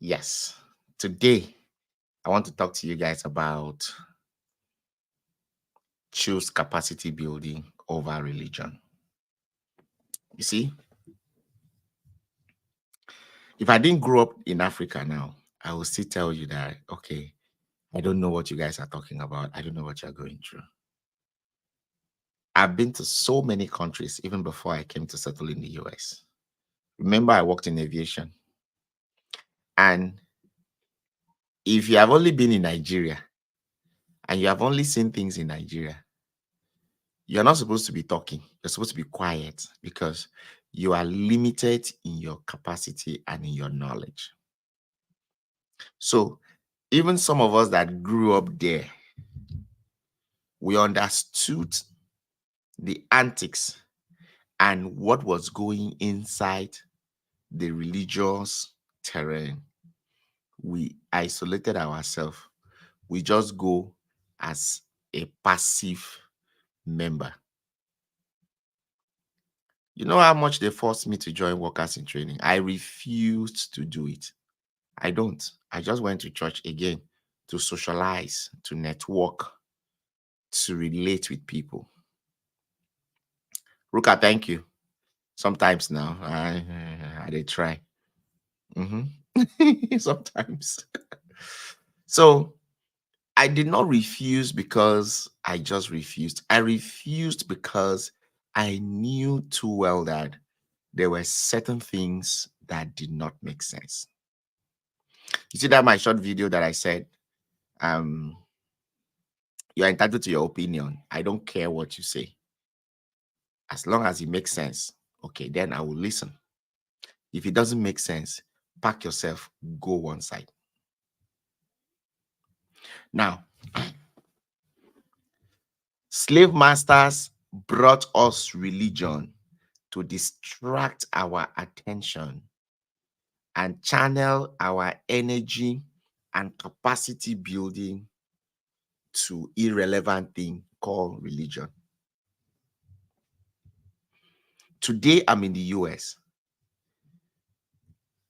Yes, today I want to talk to you guys about choose capacity building over religion. You see, if I didn't grow up in Africa now, I will still tell you that, okay, I don't know what you guys are talking about. I don't know what you're going through. I've been to so many countries even before I came to settle in the US. Remember, I worked in aviation. And if you have only been in Nigeria and you have only seen things in Nigeria, you're not supposed to be talking. You're supposed to be quiet because you are limited in your capacity and in your knowledge. So, even some of us that grew up there, we understood the antics and what was going inside the religious terrain. We isolated ourselves. We just go as a passive member. You know how much they forced me to join workers in training? I refused to do it. I don't. I just went to church again to socialize, to network, to relate with people. Ruka, thank you. Sometimes now, I they try. Sometimes. So I did not refuse because I just refused. I refused because I knew too well that there were certain things that did not make sense. You see that my short video that I said, um, you're entitled to your opinion. I don't care what you say. As long as it makes sense, okay, then I will listen. If it doesn't make sense, pack yourself, go one side. Now, slave masters brought us religion to distract our attention and channel our energy and capacity building to irrelevant thing called religion. Today, I'm in the US.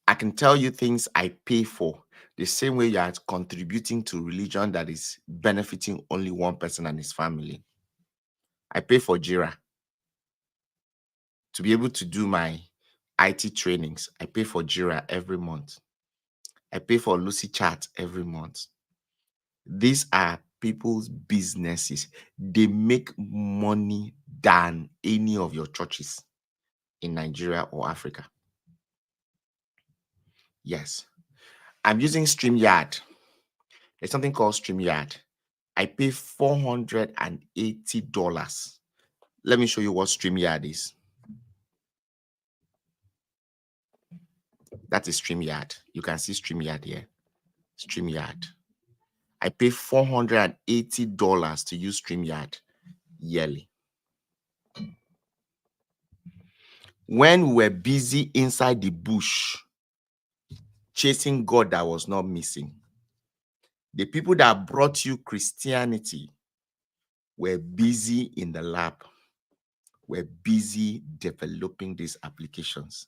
I can tell you things I pay for the same way you are contributing to religion that is benefiting only one person and his family. I pay for Jira to be able to do my IT trainings. I pay for Jira every month. I pay for Lucy Chat every month. These are people's businesses. They make money than any of your churches in Nigeria or Africa. Yes. I'm using StreamYard. There's something called StreamYard. I pay $480. Let me show you what StreamYard is. That is StreamYard. You can see StreamYard here. StreamYard. I pay $480 to use StreamYard yearly. When we were busy inside the bush, chasing God that was not missing, the people that brought you Christianity were busy in the lab, were busy developing these applications.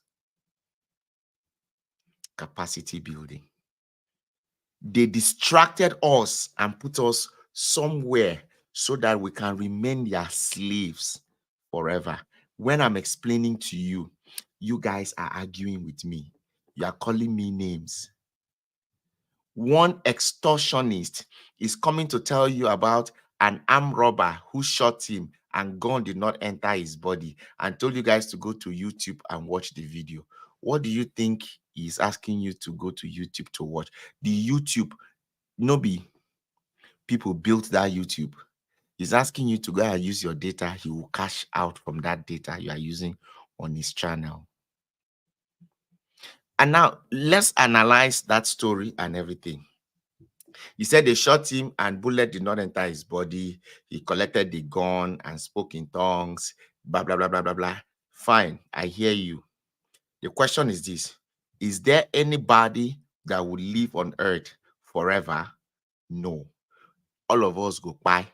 Capacity building. They distracted us and put us somewhere so that we can remain their slaves forever. When I'm explaining to you, you guys are arguing with me. You are calling me names. One extortionist is coming to tell you about an armed robber who shot him and gun did not enter his body and told you guys to go to YouTube and watch the video. What do you think he's asking you to go to YouTube to watch? The YouTube, be people built that YouTube. He's asking you to go and use your data. He will cash out from that data you are using on his channel. And now let's analyze that story and everything. He said they shot him and bullet did not enter his body. He collected the gun and spoke in tongues, blah, blah, blah, blah, blah, blah. Fine, I hear you. The question is this. Is there anybody that will live on earth forever? No. All of us go by.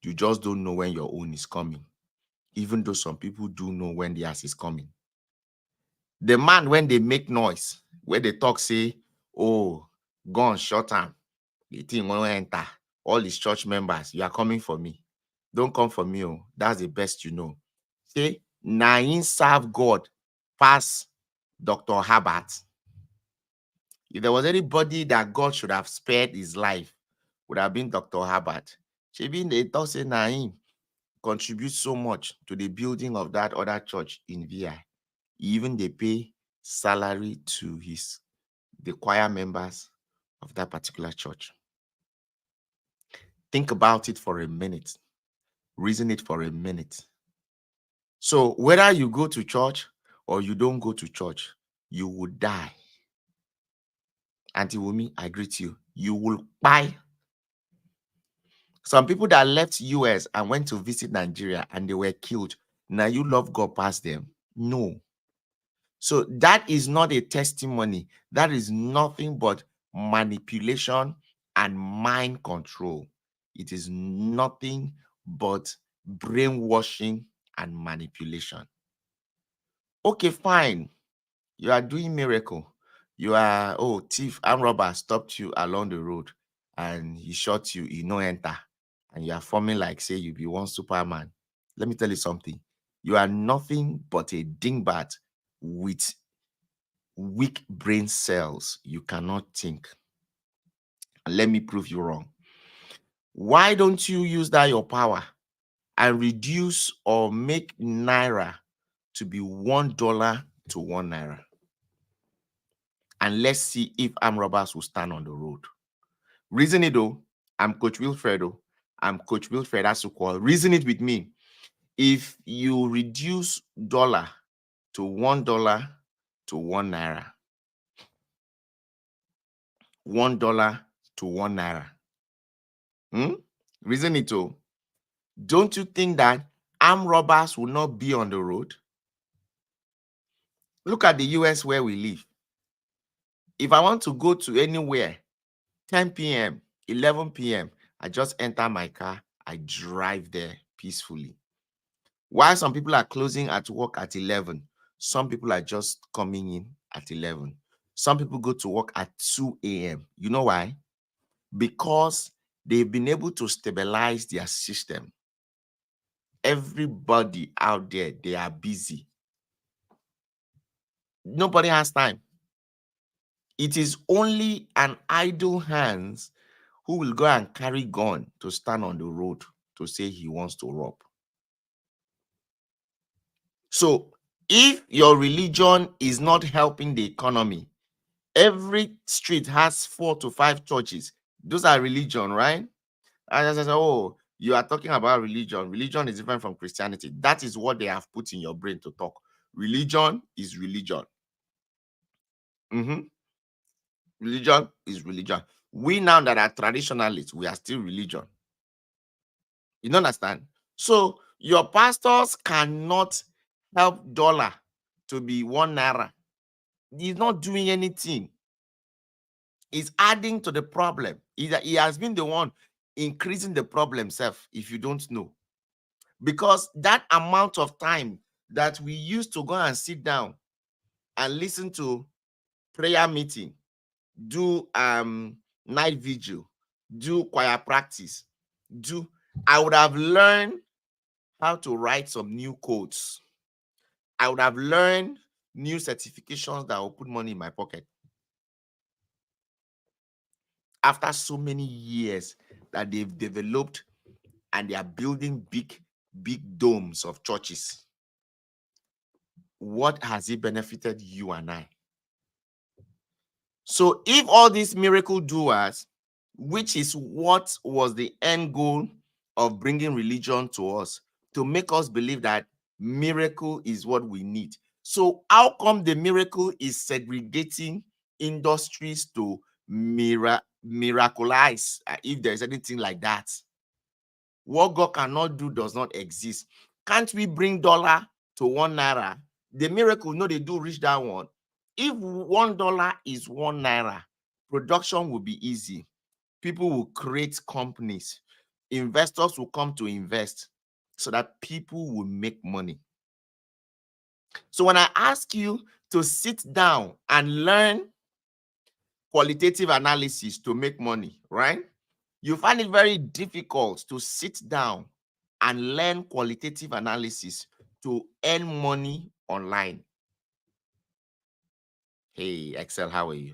You just don't know when your own is coming. Even though some people do know when theirs is coming. The man, when they make noise, where they talk, say, Oh, gone short term. The thing won't enter. All these church members, you are coming for me. Don't come for me. Oh, that's the best you know. Say, Nain serve God pass Dr. Herbert. If there was anybody that God should have spared his life, would have been Dr. Herbert. She been they thought say Naim contributes so much to the building of that other church in VI. Even they pay salary to the choir members of that particular church. Think about it for a minute. Reason it for a minute. So whether you go to church or you don't go to church, you will die. Auntie Wumi, I greet you. You will buy. Some people that left US and went to visit Nigeria and they were killed. Now you love God past them. No. So that is not a testimony. That is nothing but manipulation and mind control. It is nothing but brainwashing and manipulation. Okay, fine. You are doing miracle. You are, thief and robber stopped you along the road and he shot you, no enter. And you are forming like, say, you be one Superman. Let me tell you something. You are nothing but a dingbat with weak brain cells. You cannot think. And let me prove you wrong. Why don't you use that your power and reduce or make Naira to be $1 to 1 Naira? And let's see if armed robbers will stand on the road. Reason it though. I'm Coach Wilfredo. I'm Coach Wilfred Asukwa. Reason it with me. If you reduce dollar to $1 to 1 Naira, $1 to 1 Naira. Reason it though. Don't you think that armed robbers will not be on the road? Look at the US where we live. If I want to go to anywhere, 10 p.m., 11 p.m., I just enter my car, I drive there peacefully. While some people are closing at work at 11, some people are just coming in at 11. Some people go to work at 2 a.m. You know why? Because they've been able to stabilize their system. Everybody out there, they are busy. Nobody has time. It is only an idle hands who will go and carry gun to stand on the road to say he wants to rob. So if your religion is not helping the economy, every street has 4 to 5 churches. Those are religion, right? And I said, oh, you are talking about religion. Religion is different from Christianity. That is what they have put in your brain to talk. Religion is religion. Religion is religion. We now that are traditionalists, we are still religion. You don't understand? So your pastors cannot help dollar to be 1 Naira. He's not doing anything. He's adding to the problem. He has been the one increasing the problem self, if you don't know. Because that amount of time that we used to go and sit down and listen to prayer meeting, do night vigil, do choir practice, I would have learned how to write some new codes. I would have learned new certifications that will put money in my pocket. After so many years that they've developed and they are building big domes of churches, what has it benefited you and I? So if all these miracle doers, which is what was the end goal of bringing religion to us, to make us believe that miracle is what we need. So how come the miracle is segregating industries to miraculize, if there's anything like that? What God cannot do does not exist. Can't we bring dollar to 1 Naira? The miracle, no, they do reach that one. If $1 is 1 Naira, production will be easy. People will create companies. Investors will come to invest so that people will make money. So when I ask you to sit down and learn qualitative analysis to make money, right? You find it very difficult to sit down and learn qualitative analysis to earn money online. Hey, Excel, how are you?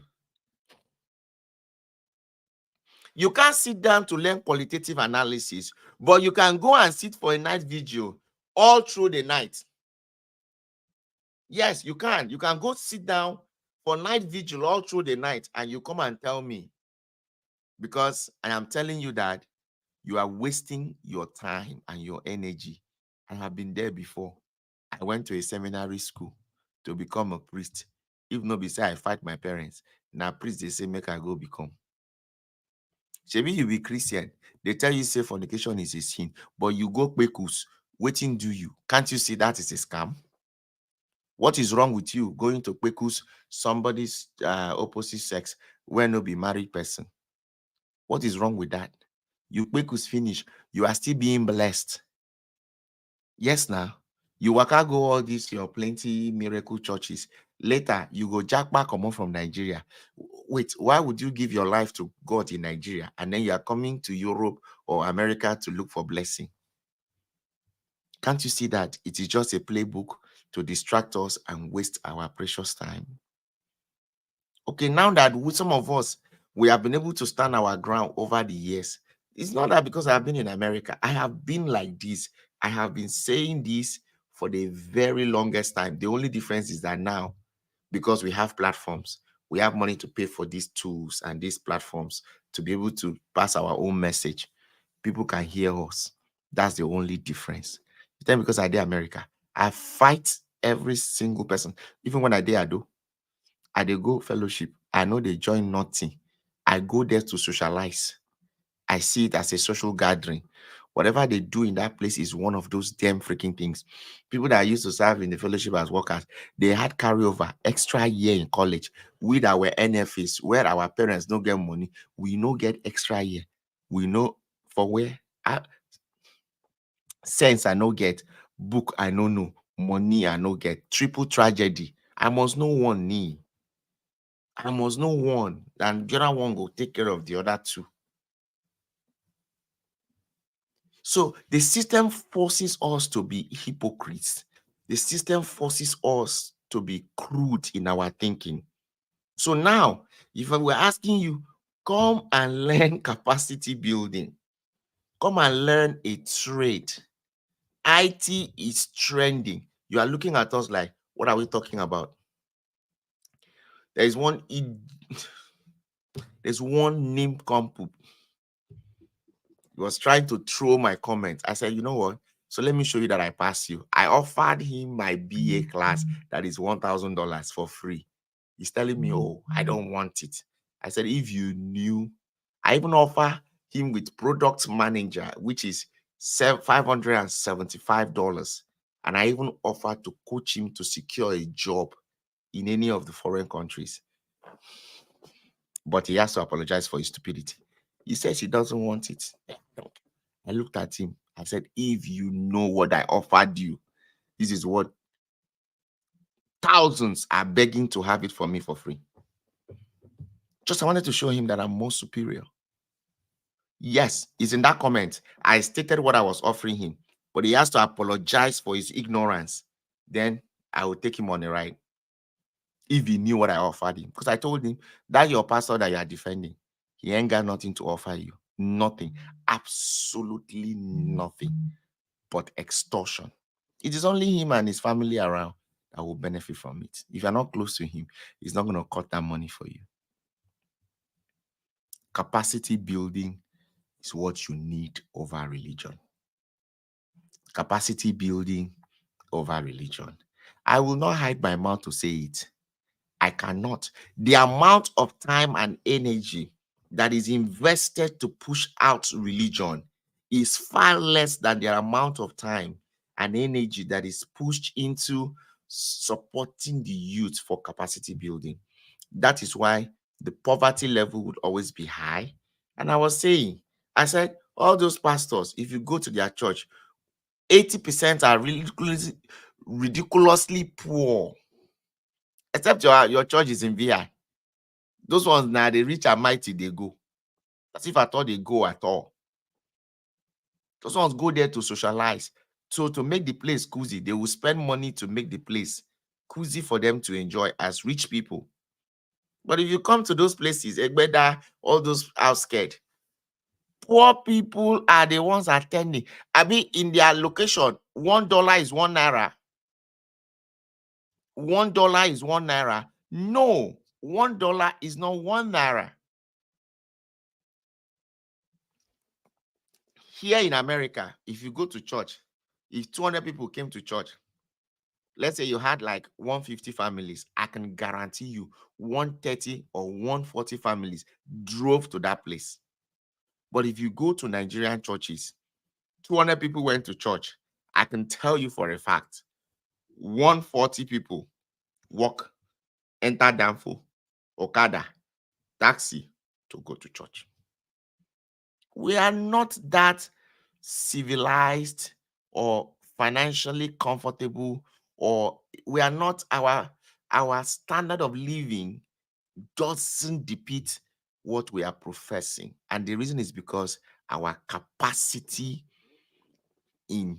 You can't sit down to learn qualitative analysis, but you can go and sit for a night vigil all through the night. Yes, you can. You can go sit down for night vigil all through the night and you come and tell me, because I am telling you that you are wasting your time and your energy. I have been there before. I went to a seminary school to become a priest. If not beside I fight my parents, now priest they say make I go become. Maybe you be Christian, they tell you say fornication is a sin, but you go kpekus, waiting do you? Can't you see that is a scam? What is wrong with you going to kpekus somebody's opposite sex when no be married person? What is wrong with that? You kpekus finish, you are still being blessed. Yes, now you waka go all these your plenty miracle churches. Later, you go jack back come on from Nigeria. Wait, why would you give your life to God in Nigeria and then you are coming to Europe or America to look for blessing? Can't you see that it is just a playbook to distract us and waste our precious time? Okay, now that with some of us, we have been able to stand our ground over the years. It's not that because I have been in America. I have been like this. I have been saying this for the very longest time. The only difference is that now, because we have platforms, we have money to pay for these tools and these platforms to be able to pass our own message. People can hear us. That's the only difference. Then because I did America, I fight every single person. Even when I did Ado, I dey go fellowship. I know they join nothing. I go there to socialize. I see it as a social gathering. Whatever they do in that place is one of those damn freaking things. People that used to serve in the fellowship as workers, they had carryover extra year in college. We that were NFAs, where our parents don't get money, we no get extra year. We know for where sense I no get, book I no know, money I no get, triple tragedy. I must know one knee. I must know one, and the other one will take care of the other two. So the system forces us to be hypocrites. The system forces us to be crude in our thinking. So now, if I were asking you, come and learn capacity building, come and learn a trade. IT is trending. You are looking at us like, what are we talking about? There's one named Compu. He was trying to throw my comments. I said, you know what? So let me show you that I pass you. I offered him my BA class that is $1,000 for free. He's telling me, oh, I don't want it. I said, if you knew, I even offer him with product manager, which is $575. And I even offer to coach him to secure a job in any of the foreign countries. But he has to apologize for his stupidity. He says he doesn't want it. I looked at him. I said, if you know what I offered you, this is what thousands are begging to have it for me for free. Just I wanted to show him that I'm more superior. Yes, it's in that comment. I stated what I was offering him, but he has to apologize for his ignorance. Then I will take him on a ride. If he knew what I offered him. Because I told him that your pastor that you are defending, he ain't got nothing to offer you. Nothing. Absolutely nothing but extortion. It is only him and his family around that will benefit from it. If you're not close to him, he's not going to cut that money for you. Capacity building is what you need over religion. Capacity building over religion. I will not hide my mouth to say it. I cannot. The amount of time and energy that is invested to push out religion is far less than the amount of time and energy that is pushed into supporting the youth for capacity building. That is why the poverty level would always be high. And I was saying, I said, all those pastors, if you go to their church, 80% are ridiculously poor. Except your church is in VI. Those ones now, they rich and mighty, they go. As if I thought they go at all. Those ones go there to socialize. So to make the place cozy, they will spend money to make the place cozy for them to enjoy as rich people. But if you come to those places, Egbeda, all those outskirts, poor people are the ones attending. I mean, in their location, $1 is 1 naira. $1 is 1 naira. No, $1 is not 1 naira. Here in America, if you go to church, if 200 people came to church, let's say you had like 150 families, I can guarantee you 130 or 140 families drove to that place. But if you go to Nigerian churches, 200 people went to church, I can tell you for a fact, 140 people walk, enter Danfo, Okada, taxi to go to church. We are not that civilized or financially comfortable, or we are not, our standard of living doesn't depict what we are professing. And the reason is because our capacity in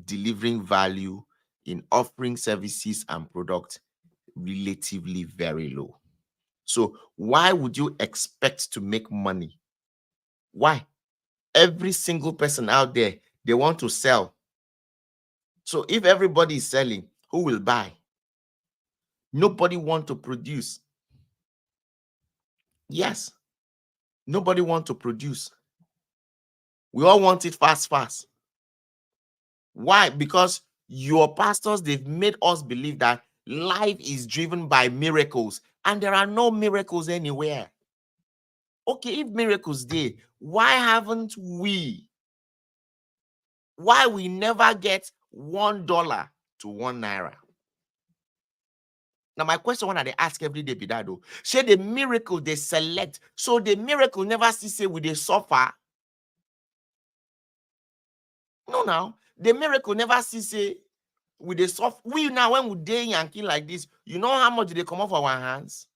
delivering value, in offering services and products, relatively very low. So why would you expect to make money? Why? Every single person out there, they want to sell. So if everybody is selling, who will buy? Nobody want to produce. Yes, nobody want to produce. We all want it fast, fast. Why? Because your pastors, they've made us believe that life is driven by miracles, and there are no miracles anywhere. Okay, if miracles there, why haven't we? Why we never get $1 to 1 naira? Now, my question when I ask every day be that though, say the miracle they select, so the miracle never see say we they suffer. No, now the miracle never see say we they suffer. We now when we day Yankee like this, you know how much they come off our hands?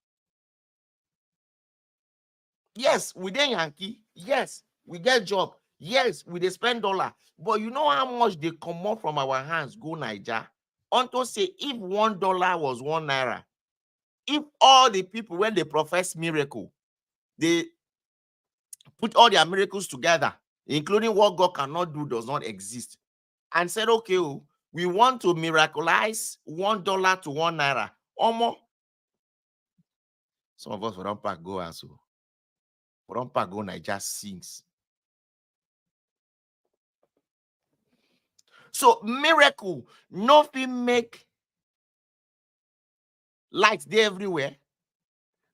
Yes, we dey Yankee. Yes, we get job. Yes, we dey spend dollar. But you know how much they come off from our hands go Niger? Unto say if $1 was 1 naira, if all the people when they profess miracle, they put all their miracles together, including what God cannot do does not exist, and said, okay, we want to miraculize $1 to 1 naira. Almost some of us will don't pack go as well. We don't pack go Niger sings. So miracle, nothing make lights there everywhere.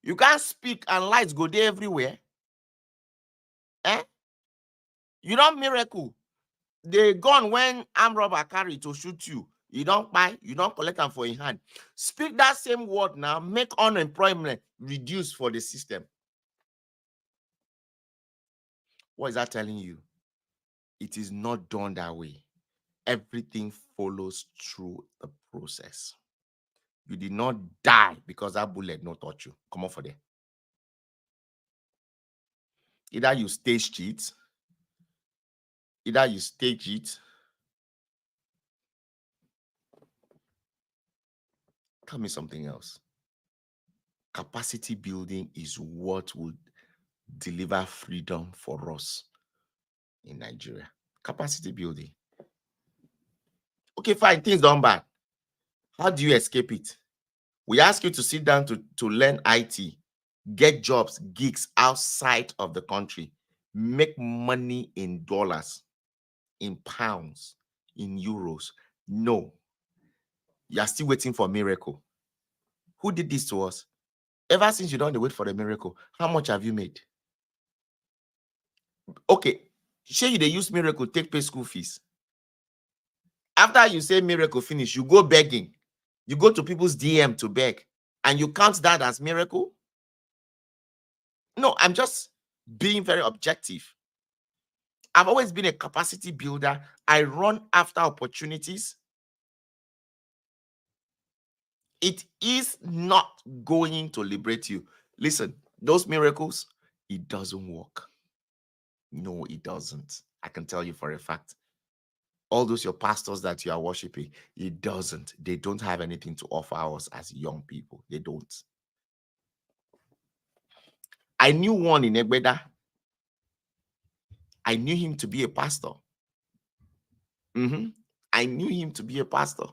You can't speak and lights go there everywhere. Eh? You don't miracle. The gun when armed robber carry to shoot you, you don't buy, you don't collect them for in hand. Speak that same word now, make unemployment reduce for the system. What is that telling you? It is not done that way. Everything follows through the process. You did not die because that bullet not touch you. Come on for there. Either you stage it, Tell me something else. Capacity building is what would deliver freedom for us in Nigeria. Capacity building. Okay, fine, things done bad. How do you escape it? We ask you to sit down to learn IT, get jobs, gigs outside of the country, make money in dollars, in pounds, in euros. No, you are still waiting for a miracle. Who did this to us? Ever since you don't wait for the miracle, how much have you made? Okay, say you they use miracle, take pay school fees. After you say miracle finish, you go begging. You go to people's DM to beg, and you count that as miracle? No, I'm just being very objective. I've always been a capacity builder. I run after opportunities. It is not going to liberate you. Listen, those miracles, it doesn't work. No, it doesn't. I can tell you for a fact. All those your pastors that you are worshiping, it doesn't. They don't have anything to offer us as young people. They don't. I knew one in Egbeda. I knew him to be a pastor. I knew him to be a pastor.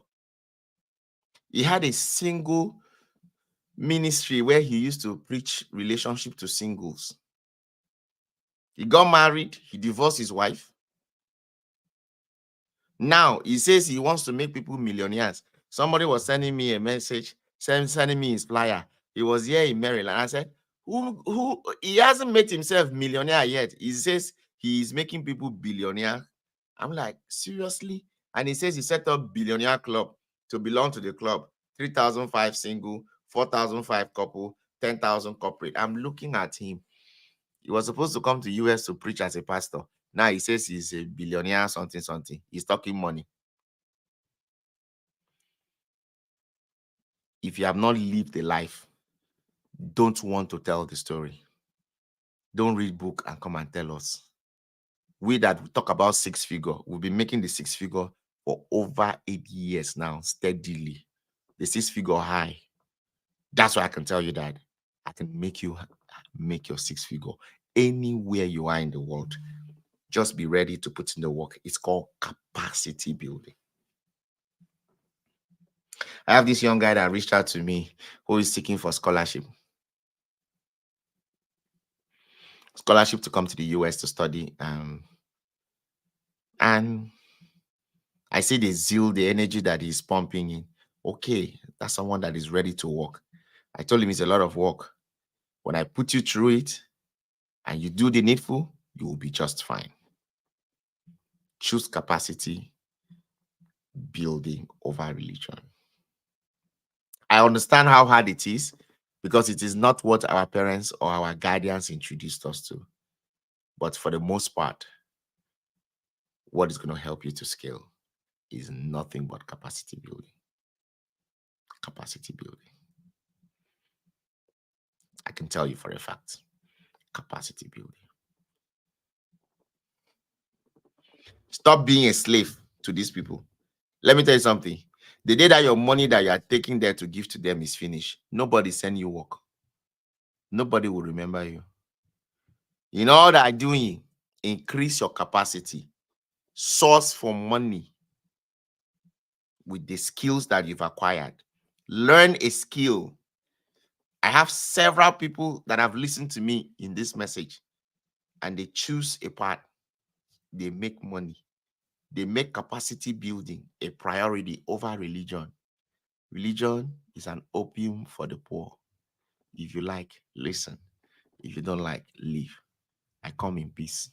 He had a single ministry where he used to preach relationship to singles. He got married, he divorced his wife. Now he says he wants to make people millionaires. Somebody was sending me a message, sending me his flyer. He was here in Maryland. I said, who he hasn't made himself millionaire yet. He says he is making people billionaire. I'm like, seriously? And he says he set up billionaire club to belong to the club. 3,005 single, 4,005 couple, 10,000 corporate. I'm looking at him. He was supposed to come to US to preach as a pastor. Now he says he's a billionaire, something. He's talking money. If you have not lived a life, don't want to tell the story. Don't read book and come and tell us. We that talk about six figure, we've been making the six figure for over 8 years now, steadily. The six figure high. That's why I can tell you that I can make you make your six figure anywhere you are in the world. Just be ready to put in the work. It's called capacity building. I have this young guy that reached out to me who is seeking for scholarship. Scholarship to come to the US to study. And I see the zeal, the energy that he's pumping in. Okay, that's someone that is ready to work. I told him it's a lot of work. When I put you through it and you do the needful, you will be just fine. Choose capacity building over religion. I understand how hard it is because it is not what our parents or our guardians introduced us to. But for the most part, what is going to help you to scale is nothing but capacity building. Capacity building. I can tell you for a fact. Capacity building. Stop being a slave to these people. Let me tell you something. The day that your money that you are taking there to give to them is finished, nobody send you work. Nobody will remember you. In all that doing, increase your capacity. Source for money with the skills that you've acquired. Learn a skill. I have several people that have listened to me in this message and they choose a path. They make money. They make capacity building a priority over religion. Religion is an opium for the poor. If you like, listen. If you don't like, leave. I come in peace.